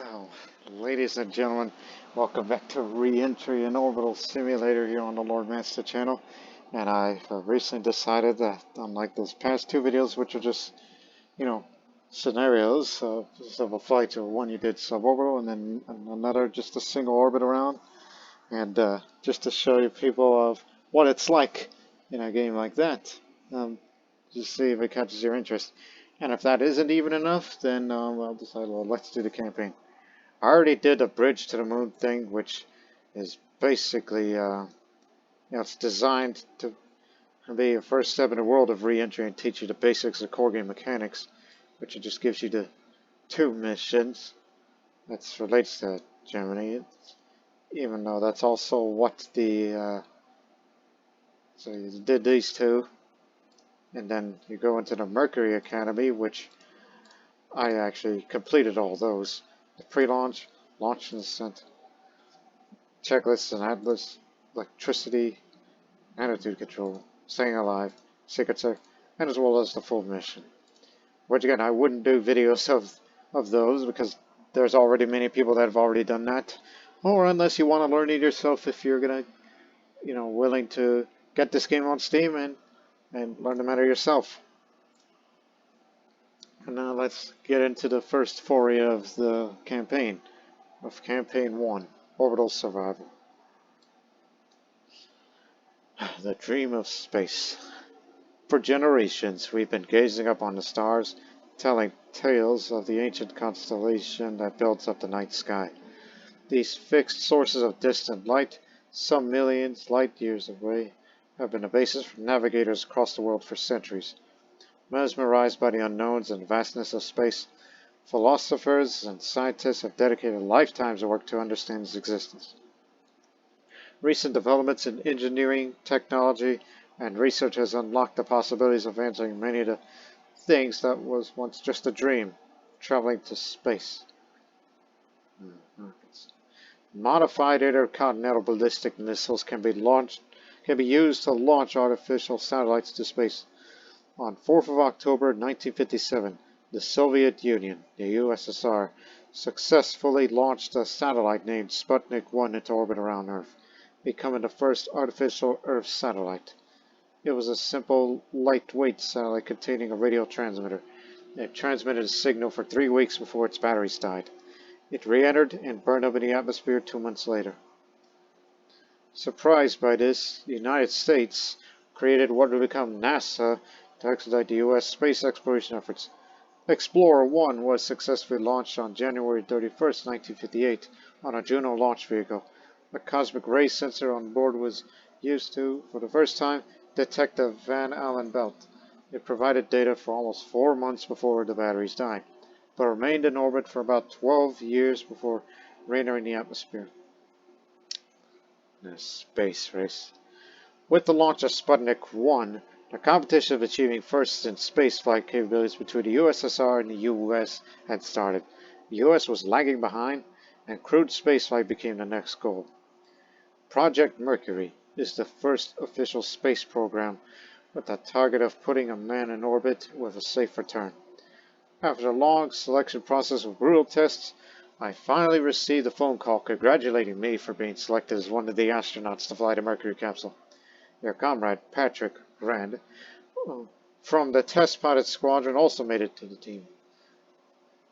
Well, ladies and gentlemen, welcome back to Reentry and Orbital Simulator here on the Lord Master channel. And I recently decided that, unlike those past two videos, which are just, scenarios of a flight, to one you did suborbital and then another just a single orbit around, and just to show you people of what it's like in a game like that, just see if it catches your interest. And if that isn't even enough, then I'll decide, well, let's do the campaign. I already did a bridge to the moon thing, which is basically, it's designed to be a first step in the world of re-entry and teach you the basics of core game mechanics, which it just gives you the two missions. That relates to Germany, even though that's also what the, so you did these two, and then you go into the Mercury Academy, which I actually completed all those. The pre-launch, launch and descent, checklists and atlas, electricity, attitude control, staying alive, secret safe, and as well as the full mission. Which again, I wouldn't do videos of those because there's already many people that have already done that. Or unless you want to learn it yourself, if you're gonna, willing to get this game on Steam and learn the matter yourself. And now let's get into the first foray of the campaign, of Campaign 1, Orbital Survival. The dream of space. For generations, we've been gazing up on the stars, telling tales of the ancient constellation that builds up the night sky. These fixed sources of distant light, some millions light years away, have been the basis for navigators across the world for centuries. Mesmerized by the unknowns and vastness of space, philosophers and scientists have dedicated lifetimes of work to understand its existence. Recent developments in engineering, technology, and research has unlocked the possibilities of answering many of the things that was once just a dream, traveling to space. Modified intercontinental ballistic missiles can be used to launch artificial satellites to space. On 4th of October 1957, the Soviet Union, the USSR, successfully launched a satellite named Sputnik 1 into orbit around Earth, becoming the first artificial Earth satellite. It was a simple, lightweight satellite containing a radio transmitter. It transmitted a signal for 3 weeks before its batteries died. It re-entered and burned up in the atmosphere 2 months later. Surprised by this, the United States created what would become NASA to expedite the U.S. space exploration efforts. Explorer 1 was successfully launched on January 31, 1958, on a Juno launch vehicle. A cosmic ray sensor on board was used to, for the first time, detect the Van Allen belt. It provided data for almost 4 months before the batteries died, but remained in orbit for about 12 years before re-entering the atmosphere. The space race. With the launch of Sputnik 1, the competition of achieving first in spaceflight capabilities between the USSR and the US had started. The US was lagging behind, and crewed spaceflight became the next goal. Project Mercury is the first official space program with the target of putting a man in orbit with a safe return. After a long selection process of brutal tests, I finally received a phone call congratulating me for being selected as one of the astronauts to fly the Mercury capsule. Their comrade, Patrick Rand, from the test pilot squadron, also made it to the team.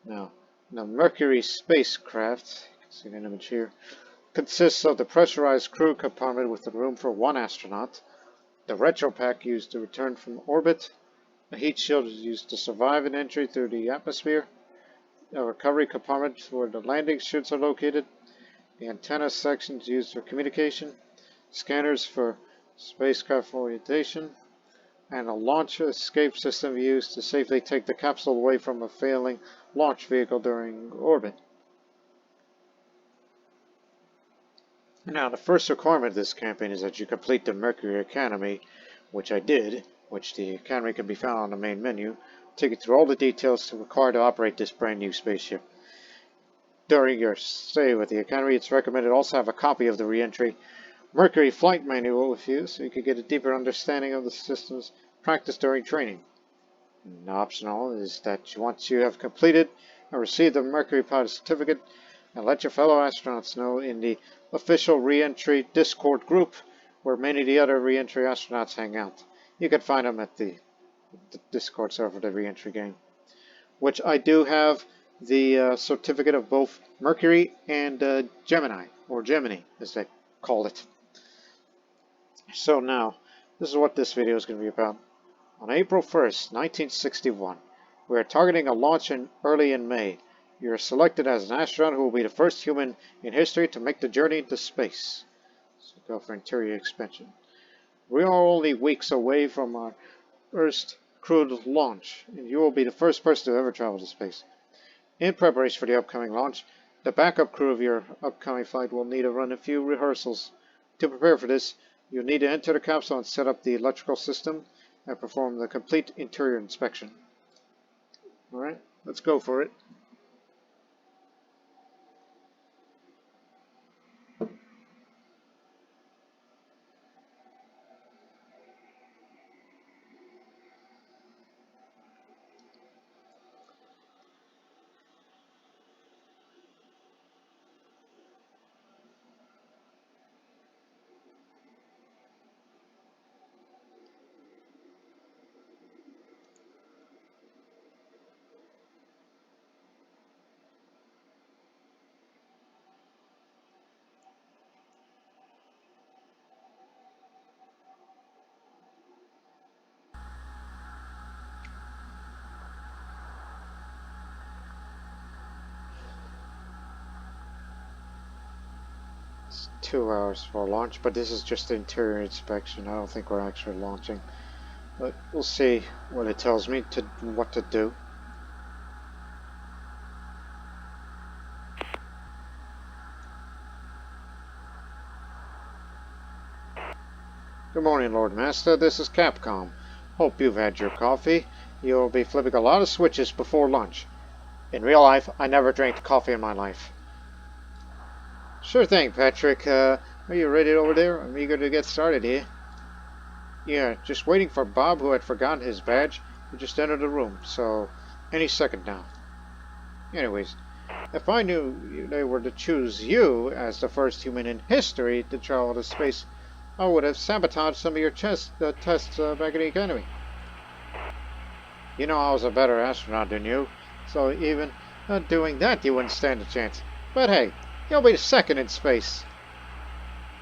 Now, the Mercury Spacecraft, you can see the image here, consists of the pressurized crew compartment with the room for 1 astronaut, the retropack used to return from orbit, a heat shield is used to survive an entry through the atmosphere, a recovery compartment where the landing chutes are located, the antenna sections used for communication, scanners for spacecraft orientation, and a launch escape system used to safely take the capsule away from a failing launch vehicle during orbit. Now, the first requirement of this campaign is that you complete the Mercury Academy, which I did, which the Academy can be found on the main menu. Take you through all the details required to operate this brand new spaceship. During your stay with the Academy, it's recommended also have a copy of the Reentry Mercury flight manual with you so you can get a deeper understanding of the system's practice during training. And optional is that once you have completed and received the Mercury pilot certificate, and let your fellow astronauts know in the official Reentry Discord group where many of the other Reentry astronauts hang out. You can find them at the Discord server of the Reentry game, which I do have the certificate of both Mercury and Gemini, or Gemini as they call it. So now, this is what this video is going to be about. On April 1st, 1961, we are targeting a launch early in May. You are selected as an astronaut who will be the first human in history to make the journey into space. So go for interior expansion. We are only weeks away from our first crewed launch, and you will be the first person to ever travel to space. In preparation for the upcoming launch, the backup crew of your upcoming flight will need to run a few rehearsals. To prepare for this, you'll need to enter the capsule and set up the electrical system and perform the complete interior inspection. Alright, let's go for it. It's 2 hours for launch, but this is just the interior inspection. I don't think we're actually launching. But we'll see what it tells me what to do. Good morning, Lord Master. This is Capcom. Hope you've had your coffee. You'll be flipping a lot of switches before lunch. In real life, I never drank coffee in my life. Sure thing, Patrick. Are you ready over there? I'm eager to get started here. Yeah, just waiting for Bob, who had forgotten his badge. He just entered the room, so any second now. Anyways, if I knew they were to choose you as the first human in history to travel to space, I would have sabotaged some of your tests back in the academy. You know I was a better astronaut than you, so even doing that you wouldn't stand a chance. But hey, you'll be the second in space.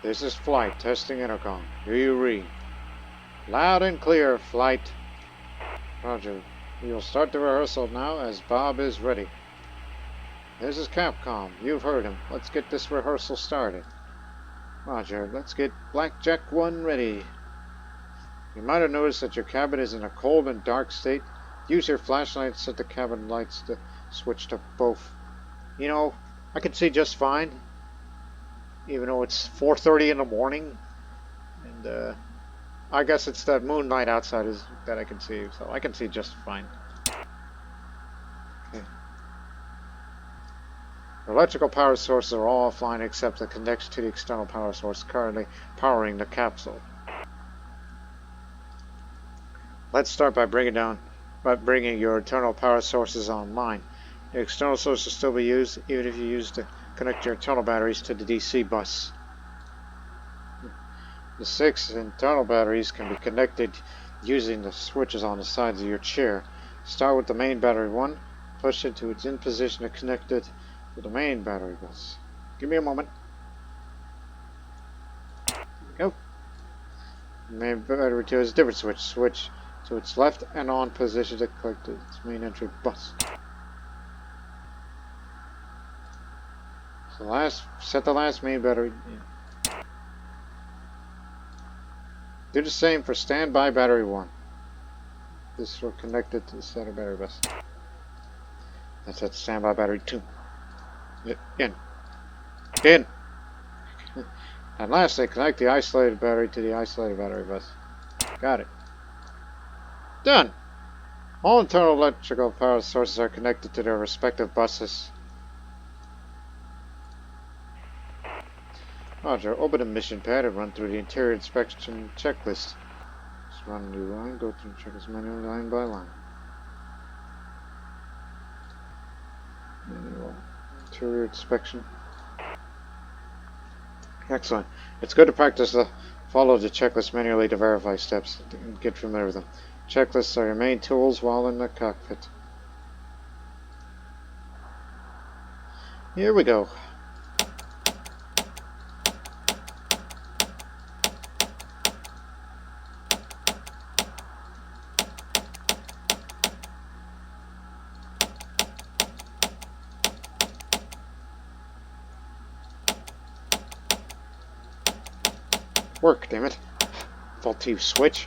This is Flight, testing intercom. Do you read? Loud and clear, Flight. Roger. We will start the rehearsal now as Bob is ready. This is Capcom. You've heard him. Let's get this rehearsal started. Roger. Let's get Blackjack 1 ready. You might have noticed that your cabin is in a cold and dark state. Use your flashlight to set the cabin lights to switch to both. You know, I can see just fine, even though it's 4:30 in the morning, and I guess it's that moonlight outside that I can see, so I can see just fine. Okay. The electrical power sources are all offline except the connection to the external power source currently powering the capsule. Let's start by bringing your internal power sources online. The external sources will still be used even if you use to connect your internal batteries to the DC bus. The 6 internal batteries can be connected using the switches on the sides of your chair. Start with the main battery 1, push it to its in position to connect it to the main battery bus. Give me a moment. There we go. The main battery 2 is a different switch. Switch to its left and on position to connect to its main entry bus. So set the last main battery. Yeah. Do the same for standby battery 1. This will connect it to the center battery bus. That's at standby battery 2. In. And lastly, connect the isolated battery to the isolated battery bus. Got it. Done. All internal electrical power sources are connected to their respective buses. Roger, open the mission pad and run through the interior inspection checklist. Just run a new line, go through the checklist menu line by line. Interior inspection. Excellent. It's good to practice the follow the checklist manually to verify steps and get familiar with them. Checklists are your main tools while in the cockpit. Here we go. Work, damn it. Faulty switch.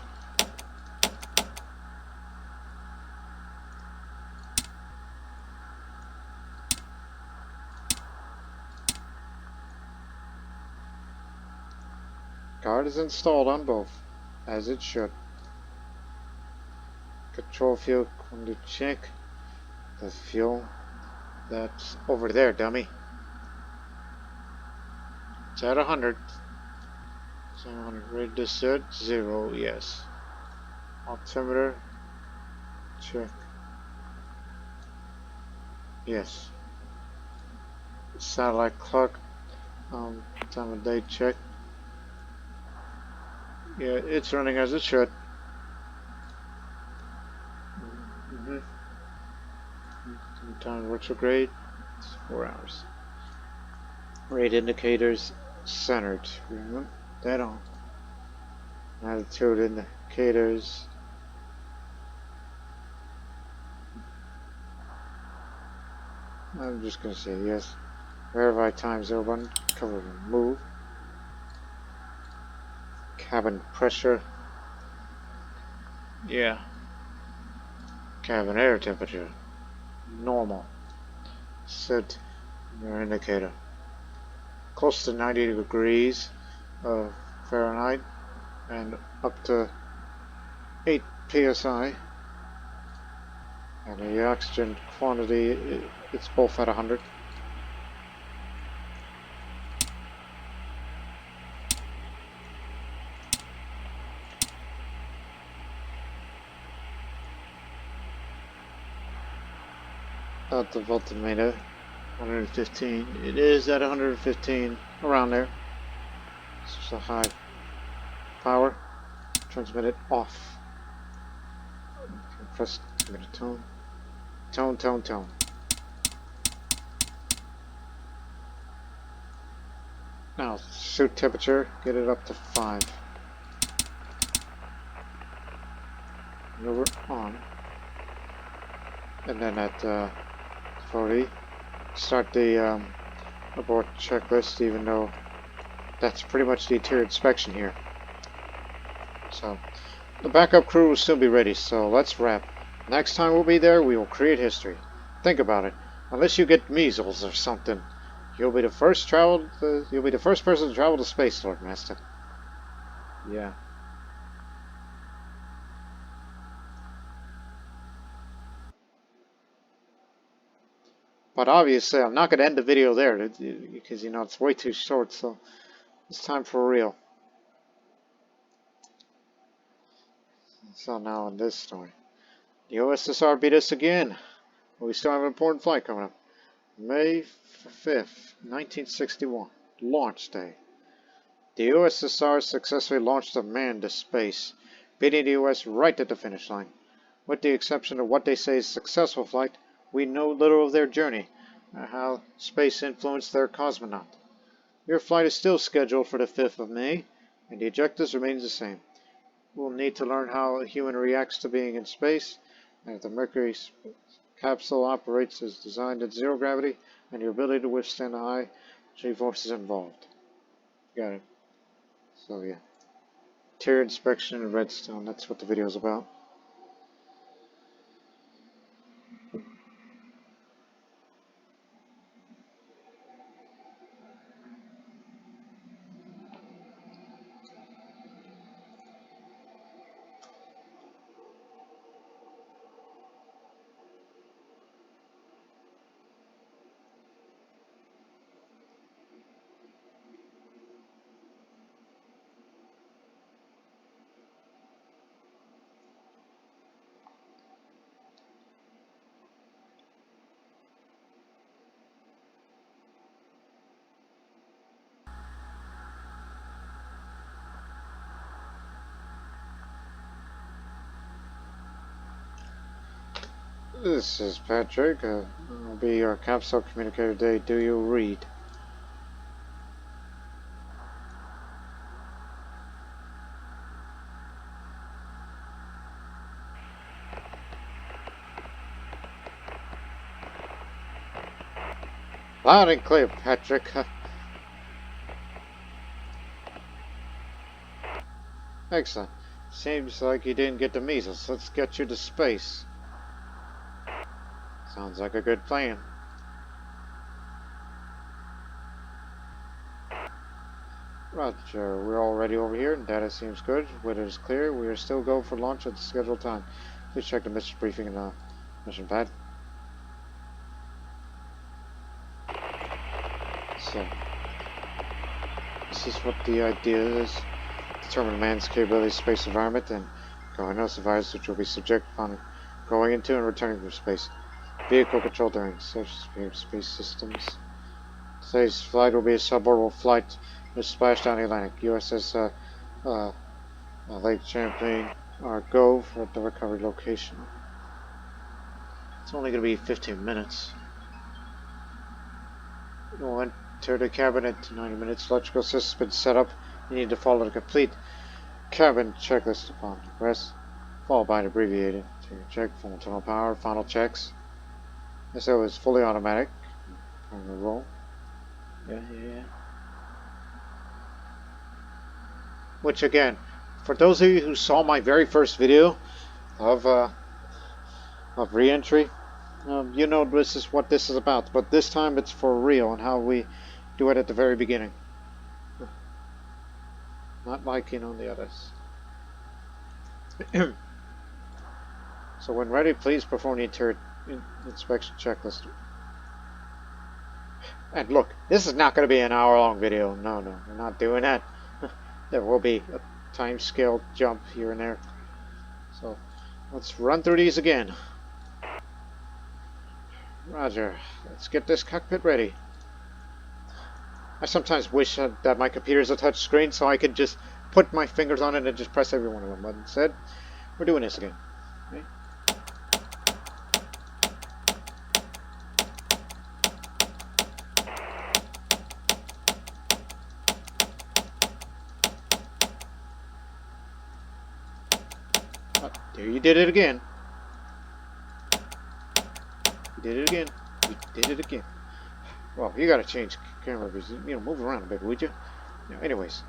Guard is installed on both, as it should. Control fuel quantity check. The fuel that's over there, dummy. It's at 100. 700. Ready to set 0. Yes. Altimeter check. Yes. Satellite clock. Time of day check. Yeah, it's running as it should. Time retrograde. It's 4 hours. Rate indicators centered. Remember that on. Altitude indicators. I'm just gonna say yes. Verify time 01. Cover remove. Cabin pressure. Yeah. Cabin air temperature. Normal. Set your indicator. Close to 90 degrees of Fahrenheit and up to 8 psi. And the oxygen quantity, it's both at 100. At the voltmeter, 115. It is at 115, around there. It's just a high power. Transmit it off. Press tone. Tone. Now, suit temperature, get it up to 5. Maneuver on. And then at 40, start the abort checklist, even though that's pretty much the interior inspection here. So, the backup crew will still be ready, so let's wrap. Next time we'll be there, we will create history. Think about it. Unless you get measles or something, you'll be the first person to travel to space, Lord Master. Yeah. But obviously, I'm not going to end the video there because, it's way too short, so it's time for real. So now in this story. The USSR beat us again. But we still have an important flight coming up. May 5th, 1961. Launch day. The USSR successfully launched a man to space, beating the US right at the finish line. With the exception of what they say is a successful flight, we know little of their journey, how space influenced their cosmonaut. Your flight is still scheduled for the 5th of May, and the objectives remain the same. We'll need to learn how a human reacts to being in space, and if the Mercury capsule operates as designed at zero gravity, and your ability to withstand the high G-forces involved. Got it. So yeah. Interior inspection in Redstone, that's what the video is about. This is Patrick. I'll be your capsule communicator today. Do you read? Loud and clear, Patrick. Excellent. Seems like you didn't get the measles. Let's get you to space. Sounds like a good plan. Roger, we're already over here, and data seems good. Weather is clear. We are still go for launch at the scheduled time. Please check the mission briefing and the mission pad. So, this is what the idea is. Determine man's capability of space environment and diagnose the virus which will be subject upon going into and returning from space. Vehicle control during space systems. Today's flight will be a suborbital flight with splash down the Atlantic. USS Lake Champlain. Our go for the recovery location. It's only going to be 15 minutes. We'll enter the cabin at 90 minutes. Electrical system has been set up. You need to follow the complete cabin checklist upon request, followed by an abbreviated check, full internal power, final checks. SO is fully automatic. Roll. Yeah. Which again, for those of you who saw my very first video of Reentry, you know this is what this is about. But this time it's for real and how we do it at the very beginning. Not like the others. So when ready, please perform the interior inspection checklist. And look, this is not going to be an hour-long video. No, we're not doing that. There will be a time scale jump here and there. So let's run through these again. Roger, let's get this cockpit ready. I sometimes wish that my computer's a touch screen so I could just put my fingers on it and just press every one of them. But instead, we're doing this again. Okay. Oh, there you did it again. You did it again. You did it again. Well, you gotta change camera views. Move around a bit, would you? Anyways.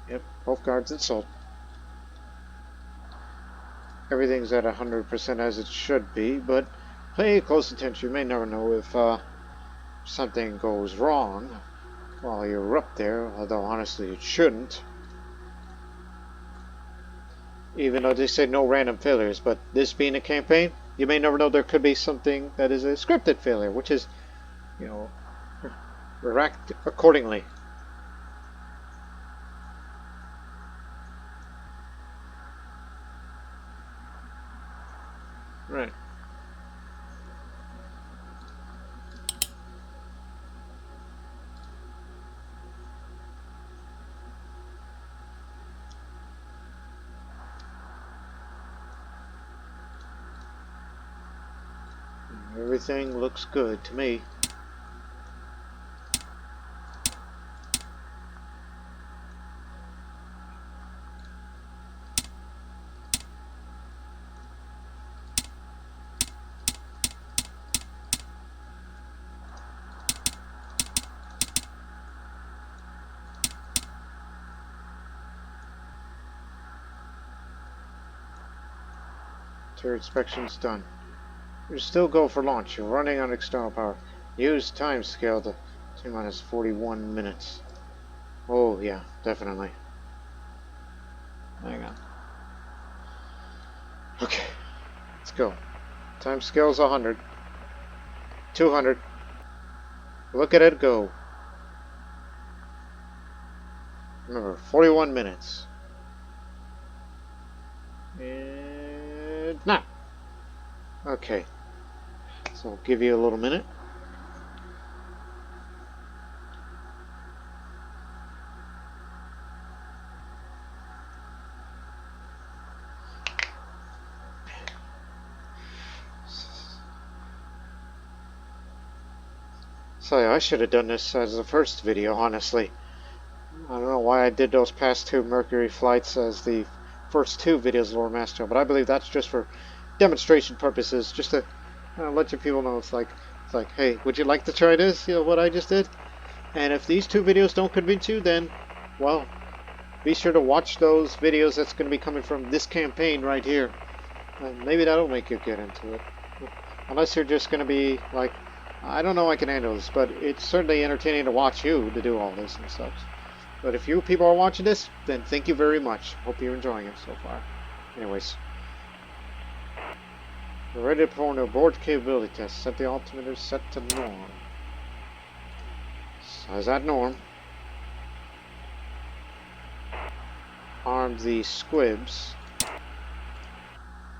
Yep, both guards installed. Everything's at 100% as it should be, but pay close attention. You may never know if something goes wrong while you're up there, although honestly it shouldn't. Even though they say no random failures, but this being a campaign, you may never know there could be something that is a scripted failure, which is, react accordingly. Right. Everything looks good to me. Interior inspection's done. You still go for launch. You're running on external power. Use time scale to T-minus 41 minutes. Oh yeah, definitely. Hang on. Okay, let's go. Time scale's 100. 200. Look at it go. Remember, 41 minutes. And now. Okay. So I'll give you a little minute. . So yeah, I should have done this as the first video, honestly. I don't know why I did those past two Mercury flights as the first two videos of Lord Master, but I believe that's just for demonstration purposes, just to let you people know it's like, hey, would you like to try this? You know what I just did? And if these two videos don't convince you, then, well, be sure to watch those videos that's going to be coming from this campaign right here. And maybe that'll make you get into it. Unless you're just going to be like, I don't know I can handle this, but it's certainly entertaining to watch you to do all this and such. But if you people are watching this, then thank you very much. Hope you're enjoying it so far. Anyways. We're ready to perform the abort capability test. Set the altimeter set to norm. Size that norm. Arm the squibs.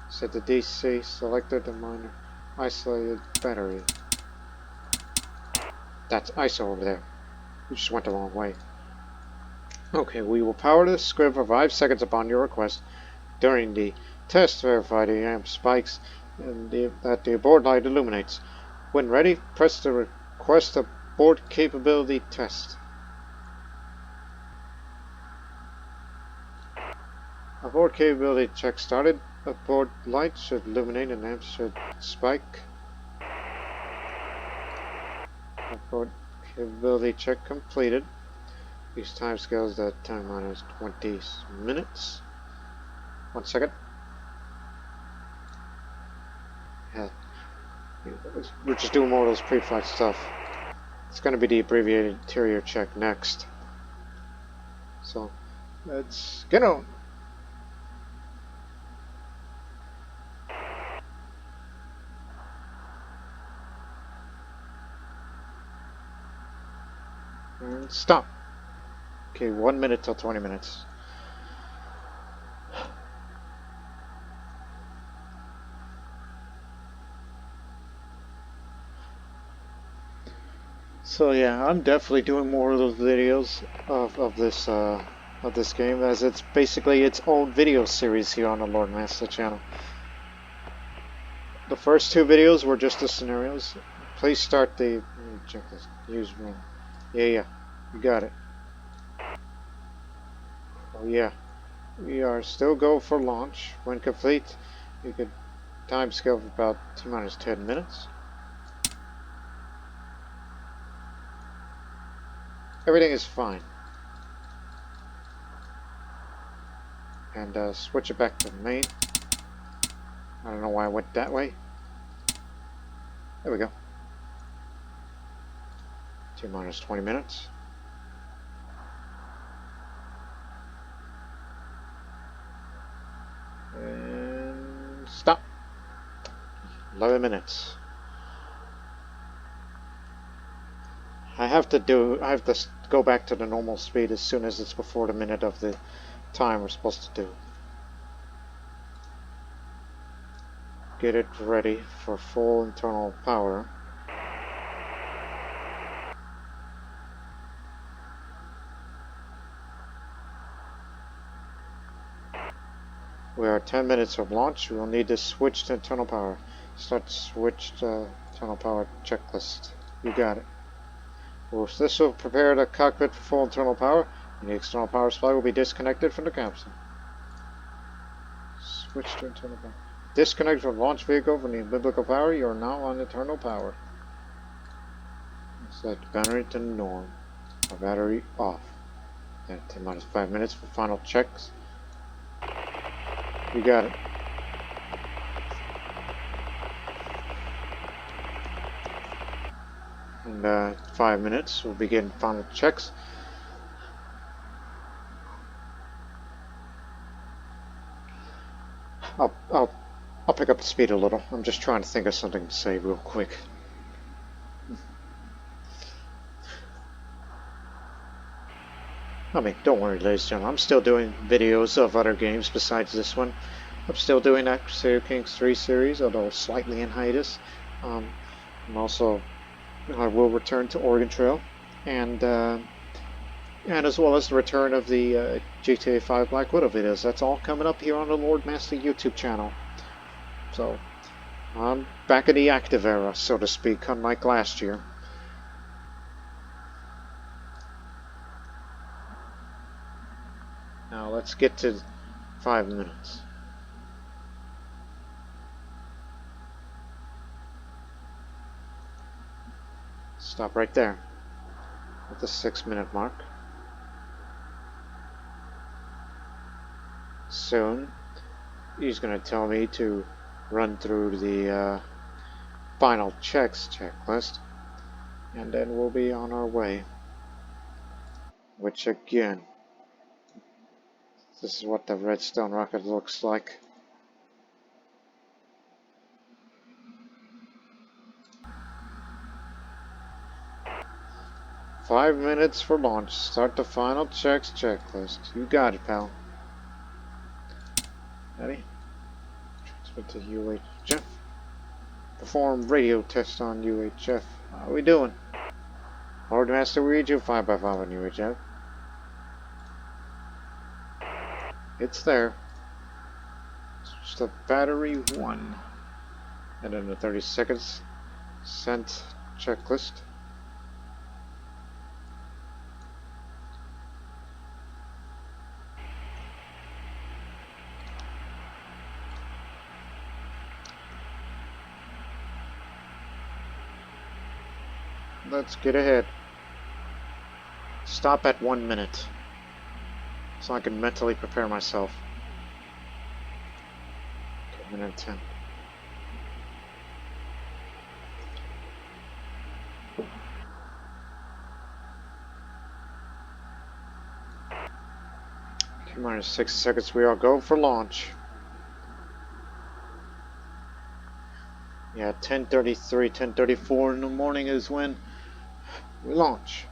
Set the DC selected to minor isolated battery. That's ISO over there. You just went the wrong way. Okay, we will power the squib for 5 seconds upon your request. During the test, verify the amp spikes and that the abort light illuminates. When ready, press the request abort capability test. Abort capability check started. Abort light should illuminate and amps should spike. Abort capability check completed. These timescales that time minus 20 minutes. 1 second. Yeah. We're just doing more of those pre-flight stuff. It's going to be the abbreviated interior check next. So, let's get on. And stop. Okay, 1 minute till 20 minutes. So yeah, I'm definitely doing more of those videos of this game, as it's basically its own video series here on the Lord Master channel. The first two videos were just the scenarios. Please start the. Let me check this. Use room. Yeah, you got it. Oh yeah, we are still go for launch. When complete, you could time scale for about T minus 10 minutes. Everything is fine. And switch it back to main. I don't know why I went that way. There we go. T minus 20 minutes. And stop. 11 minutes. I have to go back to the normal speed as soon as it's before the minute of the time we're supposed to do. Get it ready for full internal power. We are 10 minutes from launch. We will need to switch to internal power. Start switch to internal power checklist. You got it. Well, this will prepare the cockpit for full internal power, and the external power supply will be disconnected from the capsule. Switch to internal power. Disconnect from launch vehicle from the biblical power. You are now on internal power. Set battery to norm. Our battery off. Then 10 minus 5 minutes for final checks. You got it. And 5 minutes, we'll begin final checks. I'll pick up the speed a little. I'm just trying to think of something to say real quick. I mean, don't worry, ladies and gentlemen. I'm still doing videos of other games besides this one. I'm still doing that Crusader Kings 3 series, although slightly in hiatus. And also, I will return to Oregon Trail, and as well as the return of the GTA 5 Black Widow videos. That's all coming up here on the Lord Master YouTube channel. So, I'm back in the active era, so to speak, unlike last year. Now let's get to 5 minutes. Stop right there at the 6-minute mark. Soon he's going to tell me to run through the final checklist, and then we'll be on our way. Which again, this is what the Redstone rocket looks like. "5 minutes for launch. Start the final checklist." You got it, pal. Ready? Transmit to UHF. Perform radio test on UHF. How are we doing? Lord Master, we read you 5x5 on UHF. It's there. Switch to battery 1. And in the 30 seconds, sent checklist. Let's get ahead. Stop at 1 minute, so I can mentally prepare myself. Okay, minute 10. Minus 6 seconds, we all go for launch. Yeah, 10:33, 10:34 in the morning is when we launch.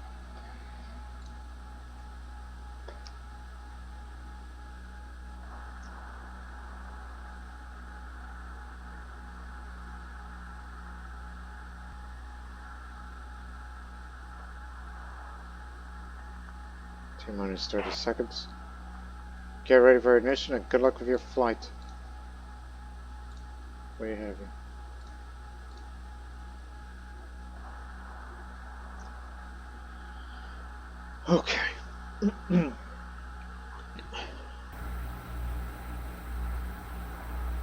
Minus 30 seconds. Get ready for ignition and good luck with your flight. Where you have you? Okay. 10,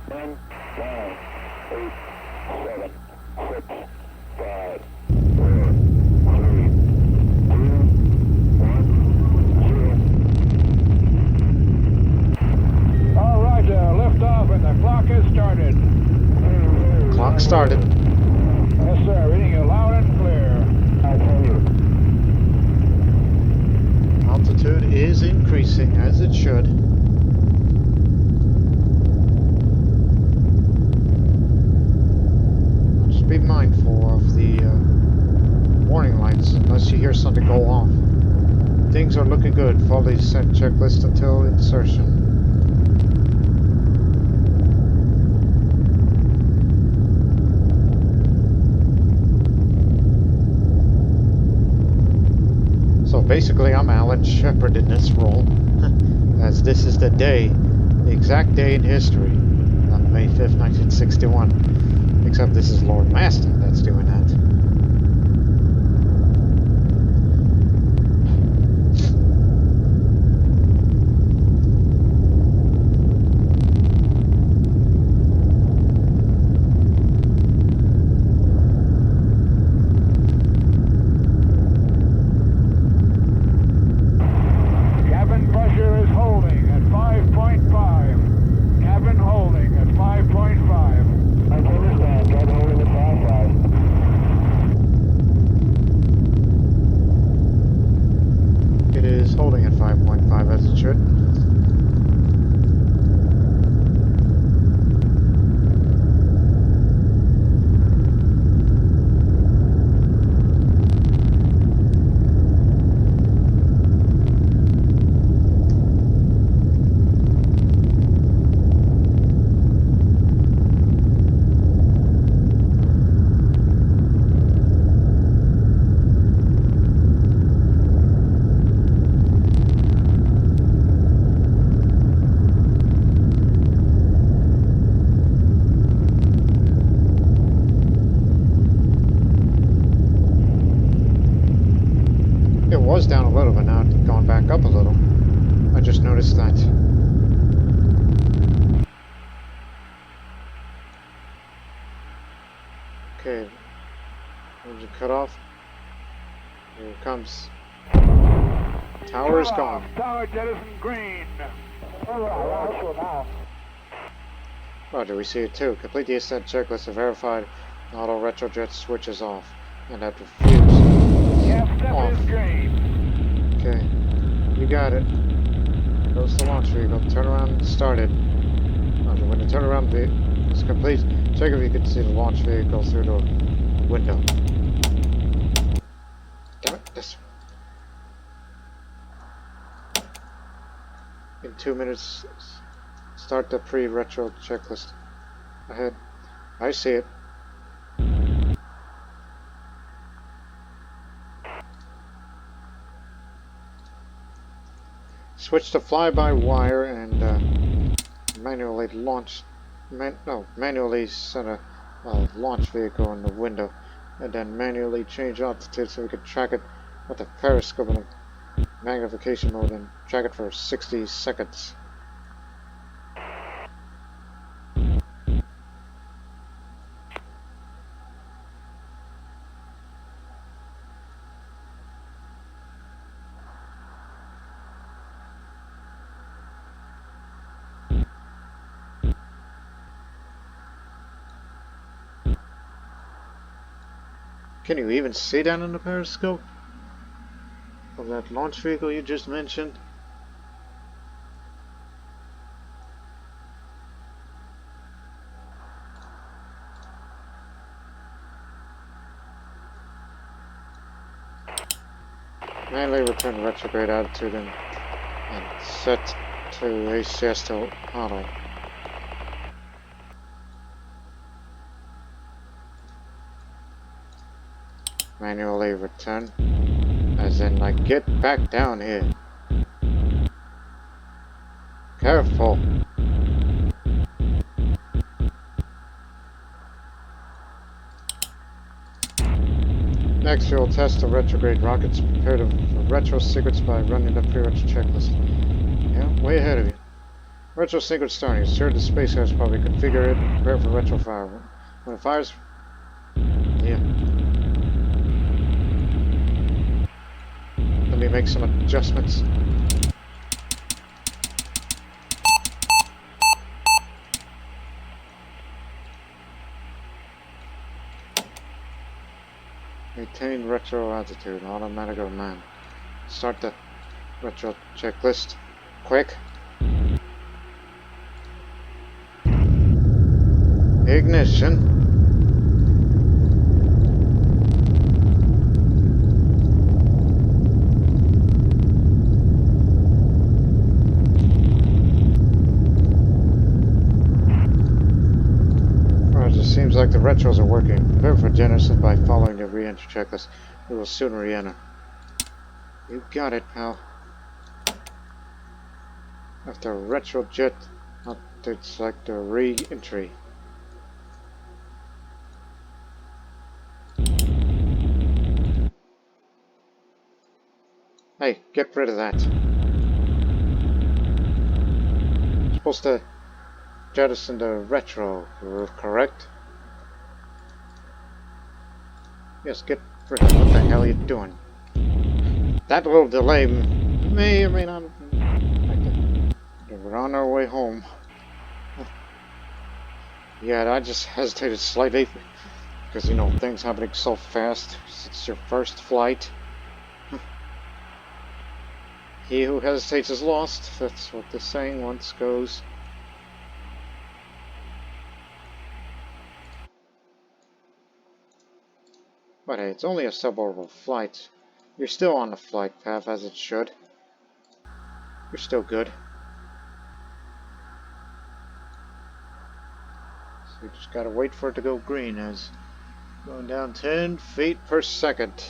9, 8, 7, 6, 5, 4, 3, 2, 1, 0. All right, lift off and the clock has started. Clock started. Yes, sir. Reading you loud and clear. I tell you. Altitude is increasing, as it should. Just be mindful of the warning lights unless you hear something go off. Things are looking good. Follow the sent checklist until insertion. So basically, I'm Alan Shepard in this role, as this is the day, the exact day in history, on May 5th, 1961. Except this is Lord Master that's doing that. Was down a little, but now it's gone back up a little. I just noticed that. Okay, engine cut off. Here it comes. Tower is gone. Tower jettison green. Roger, we see it too. Complete the ascent checklist to verify auto retrojet switches off. And after fuse Gas step off. is green. Okay, you got it. Here goes the launch vehicle. Turn around and start it. Roger, when the turnaround is complete, check if you can see the launch vehicle through the window. Damn it, this. In 2 minutes, start the pre-retro checklist. Ahead. I see it. Switch to fly-by-wire and manually launch. Manually set a launch vehicle in the window, and then manually change altitude so we can track it with the periscope in magnification mode and track it for 60 seconds. Can you even see that in the periscope of that launch vehicle you just mentioned? Manually return retrograde altitude and set to ACS to auto. Manually return, as in like get back down here. Careful. Next, we will test the retrograde rockets. Prepare for retro secrets by running the pre-retro checklist. Yeah, way ahead of you. Retro secret starting. Sure, the spacecraft's probably configure it and prepare for retro fire. When it fires, yeah. Let me make some adjustments. Maintain retro altitude, automatic or man. Start the retro checklist. Quick. Ignition. Seems like the retros are working. Prepare for jettison by following the re-entry checklist. We will soon re-enter. You got it, pal. After retro jet, it's like the re-entry. Hey, get rid of that. Supposed to jettison the retro, correct? Yes, get rid of it. What the hell are you doing? That little delay may or may not we're on our way home. Yeah, I just hesitated slightly because, you know, things happening so fast. It's your first flight. He who hesitates is lost. That's what the saying once goes. But hey, it's only a suborbital flight. You're still on the flight path as it should. You're still good. So you just gotta wait for it to go green as going down 10 feet per second.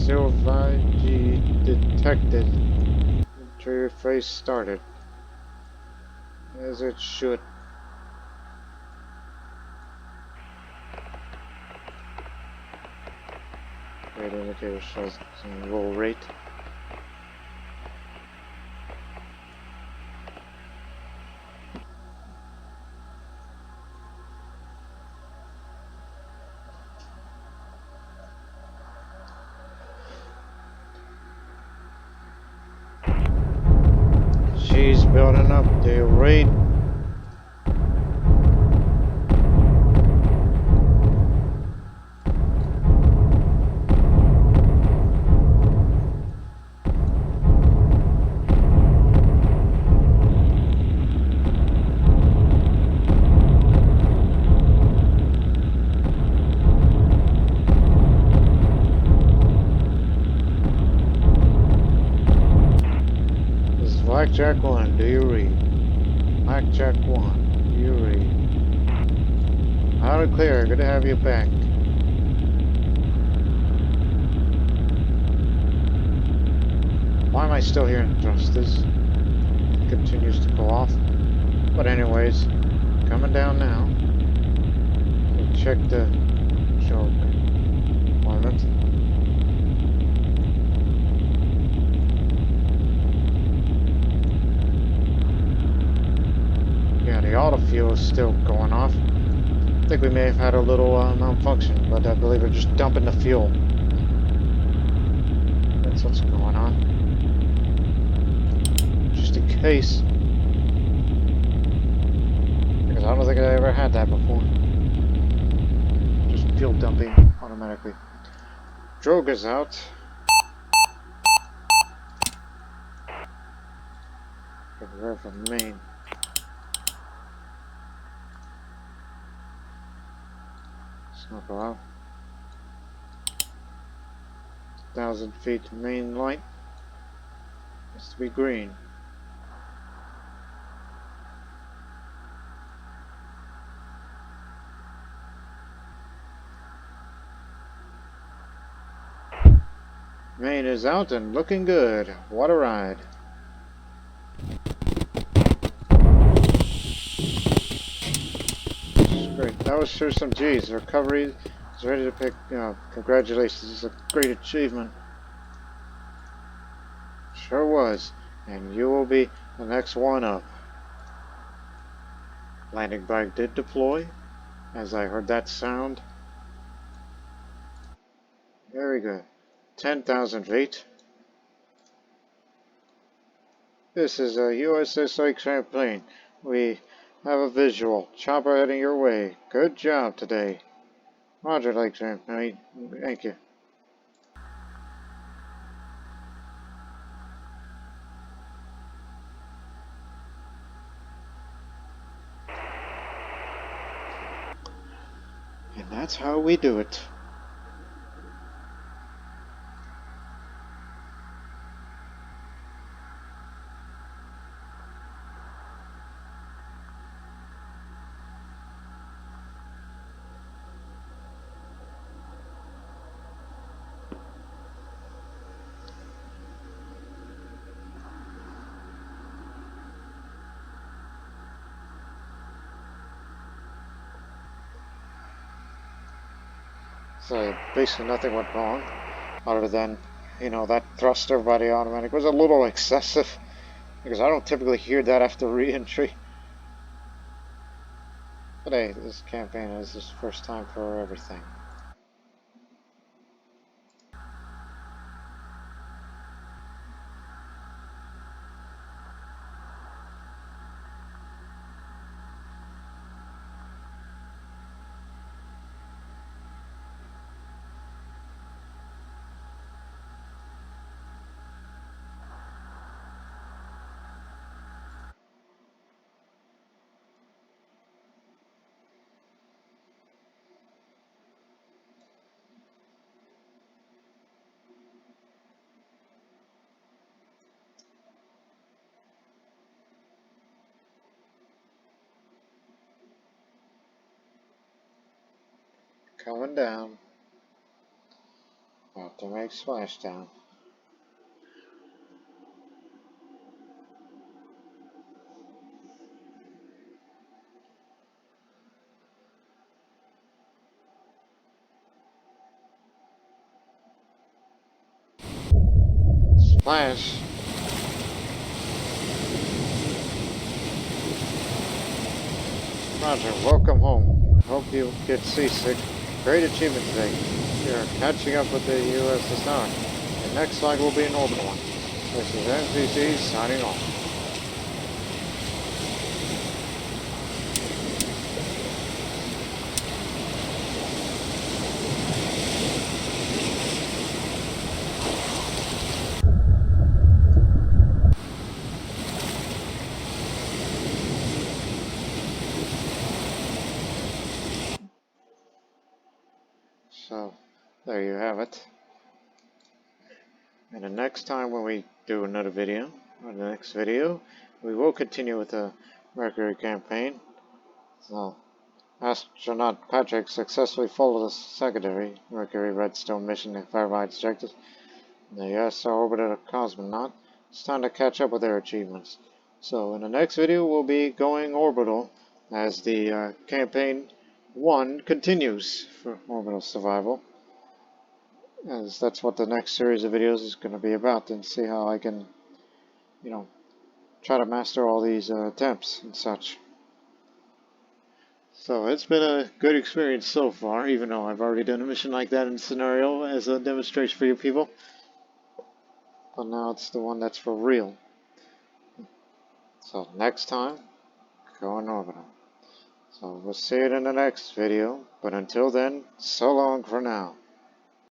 Zero 5G detected. Reentry phase started. As it should. Rate indicator shows roll rate. She's building up the rate. This is Blackjack 1, do you read? Blackjack 1, do you read? Loud and clear, good to have you back. Why am I still hearing thrusters? It continues to go off. But anyways, coming down now. So check the choke deployment. Yeah, the auto fuel is still going off. I think we may have had a little malfunction, but I believe we're just dumping the fuel. That's what's going on. Just in case. Because I don't think I ever had that before. Just fuel dumping automatically. Drogue is out. Prepare for main. Snorkel out. 1,000 feet main light. Has to be green. Main is out and looking good. What a ride. Great. That was sure some G's. Recovery is ready to pick up. Congratulations. This is a great achievement. Sure was. And you will be the next one up. Landing bag did deploy, as I heard that sound. Very good. 10,000 feet. This is a USS Lake Champlain. We have a visual. Chopper heading your way. Good job today. Roger, Lake Champlain. Thank you. And that's how we do it. So basically nothing went wrong, other than, that thruster by the automatic was a little excessive, because I don't typically hear that after re-entry. But hey, this campaign is this first time for everything. Coming down. Have to make splashdown. Splash. Roger, welcome home. Hope you get seasick. Great achievement today. You're catching up with the USSR. The next flight will be an orbital one. This is NCC signing off. So, there you have it. And the next time when we do another video, or the next video, we will continue with the Mercury campaign. So, astronaut Patrick successfully followed the secondary Mercury Redstone mission and verified objectives. The US orbited a cosmonaut. It's time to catch up with their achievements. So, in the next video, we'll be going orbital as the campaign 1 continues for Orbital Survival. As that's what the next series of videos is going to be about, and see how I can, try to master all these attempts and such. So it's been a good experience so far, even though I've already done a mission like that in a scenario as a demonstration for you people. But now it's the one that's for real. So next time, go on orbital. So we'll see it in the next video, but until then, so long for now.